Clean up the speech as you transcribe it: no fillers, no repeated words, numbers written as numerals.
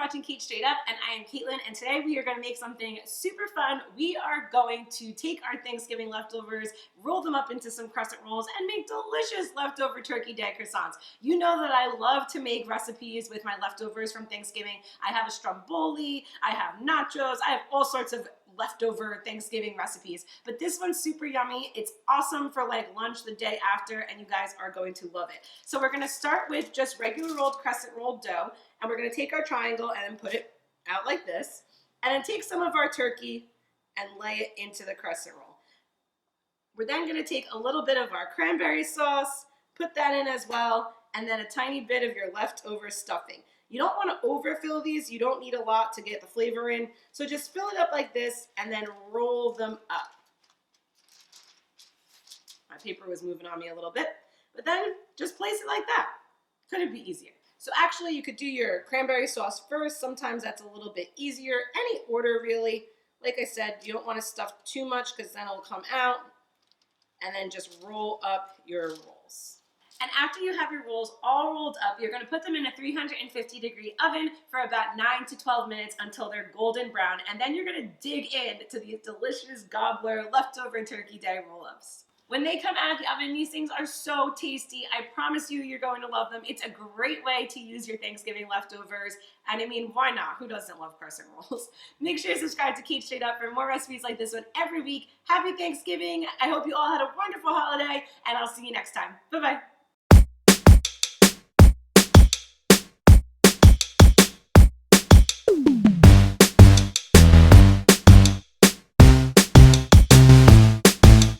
watching Cait Straight Up, and I am Caitlin, and today we are going to make something super fun. We are going to take our Thanksgiving leftovers, roll them up into some crescent rolls, and make delicious leftover turkey day croissants. You know that I love to make recipes with my leftovers from Thanksgiving. I have a stromboli, I have nachos, I have all sorts of leftover Thanksgiving recipes, but this one's super yummy. It's awesome for like lunch the day after, and you guys are going to love it. So we're going to start with just regular rolled crescent roll dough, and we're going to take our triangle and then put it out like this, and then take some of our turkey and lay it into the crescent roll. We're then going to take a little bit of our cranberry sauce, put that in as well, and then a tiny bit of your leftover stuffing. You don't want to overfill these. You don't need a lot to get the flavor in. So just fill it up like this and then roll them up. My paper was moving on me a little bit, but then just place it like that. Couldn't be easier. So actually you could do your cranberry sauce first. Sometimes that's a little bit easier. Any order really. Like I said, you don't want to stuff too much because then it'll come out. And then just roll up your rolls. And after you have your rolls all rolled up, you're going to put them in a 350-degree oven for about 9 to 12 minutes until they're golden brown. And then you're going to dig into these delicious gobbler leftover turkey day roll-ups. When they come out of the oven, these things are so tasty. I promise you, you're going to love them. It's a great way to use your Thanksgiving leftovers. And I mean, why not? Who doesn't love crescent rolls? Make sure you subscribe to Cait Straight Up for more recipes like this one every week. Happy Thanksgiving. I hope you all had a wonderful holiday, and I'll see you next time. Bye-bye.